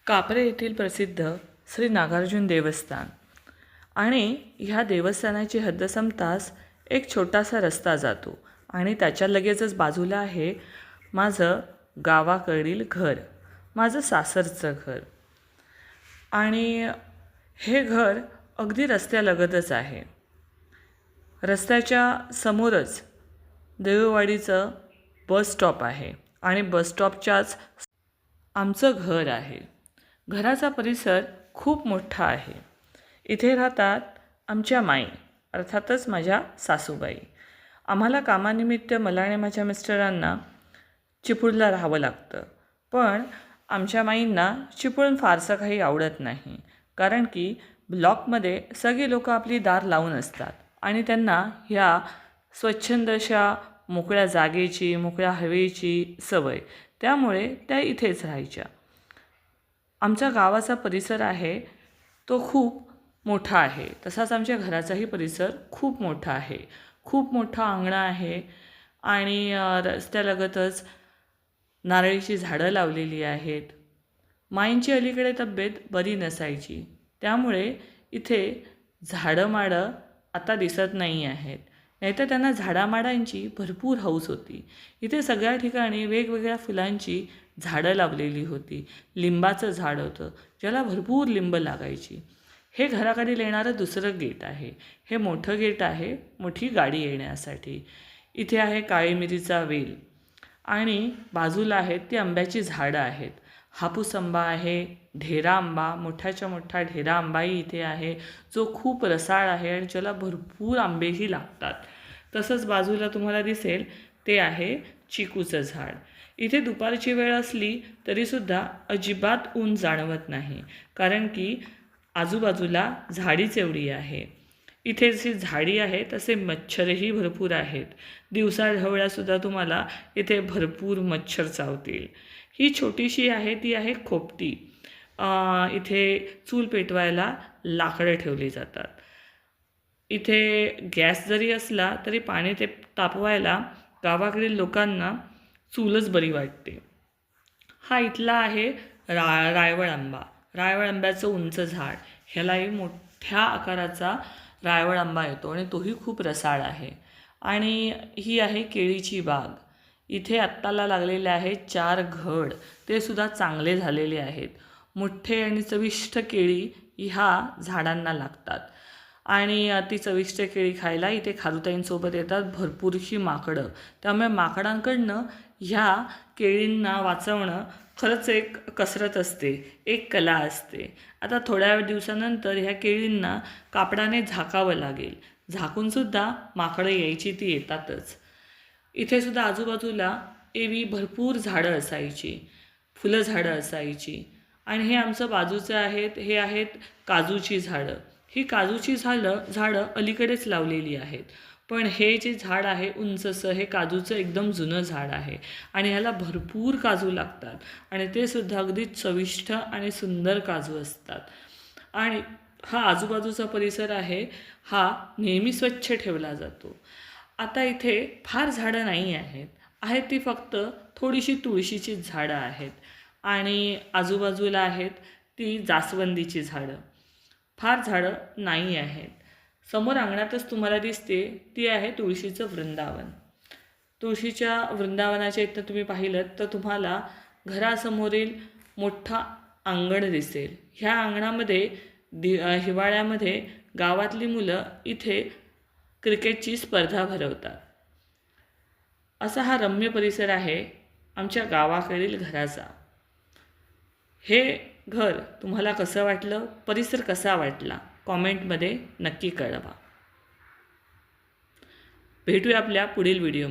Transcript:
कापरे येथील प्रसिद्ध श्री नागार्जुन देवस्थान आणि ह्या देवस्थानाची हद्द संपताच एक छोटासा रस्ता जातो आणि त्याच्या लगेचच बाजूला आहे माझं गावाकडील घर, माझं सासरचं घर. आणि हे घर अगदी रस्त्यालगतच आहे. रस्त्याच्या समोरच देऊळवाडीचं बस स्टॉप आहे आणि बस स्टॉपच्याच आमचं घर आहे. घराचा परिसर खूप मोठा आहे. इथे राहतात आमच्या माई, अर्थातच माझ्या सासूबाई. आम्हाला कामानिमित्त मला आणि माझ्या मिस्टरांना चिपळूणला राहावं लागतं. पण आमच्या माईंना चिपळूण फारसं काही आवडत नाही, कारण की ब्लॉकमध्ये सगळी लोकं आपली दार लावून असतात आणि त्यांना ह्या स्वच्छंदशा मोकळ्या जागेची, मोकळ्या हवेची सवय, त्यामुळे त्या इथेच राहायच्या. आमच्या गावाचा परिसर आहे तो खूप मोठा आहे. तसाच आमच्या घराचाही परिसर खूप मोठा आहे. खूप मोठं अंगण आहे आणि रस्त्यालगतच नारळीची झाडं लावलेली आहेत. माईंची अलीकडे तब्येत बरी नसायची, त्यामुळे इथे झाडं-माडं आता दिसत नाही आहेत. नाहीतर त्यांना झाडामाडांची भरपूर हौस होती. इथे सगळ्या ठिकाणी वेगवेगळ्या फुलांची झाडं लावलेली होती. लिंबाचं झाड होतं, ज्याला भरपूर लिंब लागायची. हे घराकडे येणारं दुसरं गेट आहे. हे मोठं गेट आहे मोठी गाडी येण्यासाठी. इथे आहे काळी मिरीचा वेल आणि बाजूला आहेत ती आंब्याची झाडं आहेत. हापूस आंबा आहे, ढेरा आंबा, मोठ्याच्या मोठा ढेरा आंबाही इथे आहे, जो खूप रसाळ आहे आणि ज्याला भरपूर आंबेही लागतात. तसंच बाजूला तुम्हाला दिसेल ते आहे चिकूचं झाड. इथे दुपारची वेळ असली तरीसुद्धा अजिबात ऊन जाणवत नाही, कारण की आजूबाजूला झाडीच एवढी आहे. इथे जशी झाडी आहे तसे मच्छरही भरपूर आहेत. दिवसा ढवळ्यासुद्धा तुम्हाला इथे भरपूर मच्छर चावतील. ही छोटीशी आहे ती आहे खोपटी. इथे चूल पेटवायला लाकडं ठेवली जातात. इथे गॅस जरी असला तरी पाणी ते तापवायला गावाकडील लोकांना चूलच बरी वाटते. हा इथला आहे रायवळ आंबा. रायवळ आंब्याचं उंच झाड, ह्यालाही मोठ्या आकाराचा रायवळ आंबा येतो आणि तोही खूप रसाळ आहे. आणि ही आहे केळीची बाग. इथे आत्ताला लागलेले आहेत 4 घड, ते सुद्धा चांगले झालेले आहेत. मोठे आणि चविष्ट केळी ह्या झाडांना लागतात आणि ती चविष्ट केळी खायला इथे खारुताईंसोबत येतात भरपूरशी माकडं. त्यामुळे माकडांकडनं ह्या केळींना वाचवणं खरंच एक कसरत असते, एक कला असते. आता थोड्या दिवसानंतर ह्या केळींना कापडाने झाकावं लागेल. झाकूनसुद्धा माकडं यायची ती येतातच. इथे सुद्धा आजूबाजूला एवी भरपूर झाडं असायची, फुलं झाडं असायची. आणि हे आमचं बाजूचं आहेत, हे आहेत काजूची झाडं. ही काजूची झाडं अलीकडेच लावलेली आहेत. पण हे जे झाड आहे उंचसं, हे काजूचं एकदम जुनं झाड आहे आणि ह्याला भरपूर काजू लागतात आणि ते सुद्धा अगदी चविष्ट आणि सुंदर काजू असतात. आणि हा आजूबाजूचा परिसर आहे, हा नेहमी स्वच्छ ठेवला जातो. आता इथे फार झाडं नाही आहेत ती फक्त थोडीशी तुळशीची झाडं आहेत आणि आजूबाजूला आहेत ती जास्वंदीची झाडं. फार झाडं नाही आहेत. समोर अंगणातच तुम्हाला दिसते ती आहे तुळशीचं वृंदावन. तुळशीच्या वृंदावनाच्या इथं तुम्ही पाहिलं तर तुम्हाला घरासमोरील मोठा अंगण दिसेल. ह्या अंगणामध्ये हिवाळ्यामध्ये गावातली मुलं इथे क्रिकेटची स्पर्धा भरवतात. असा हा रम्य परिसर आहे आमच्या गावाकडील घराचा. हे घर तुम्हाला कसं वाटलं, परिसर कसा वाटला, कॉमेंटमध्ये नक्की कळवा. भेटूया आपल्या पुढील व्हिडिओमध्ये.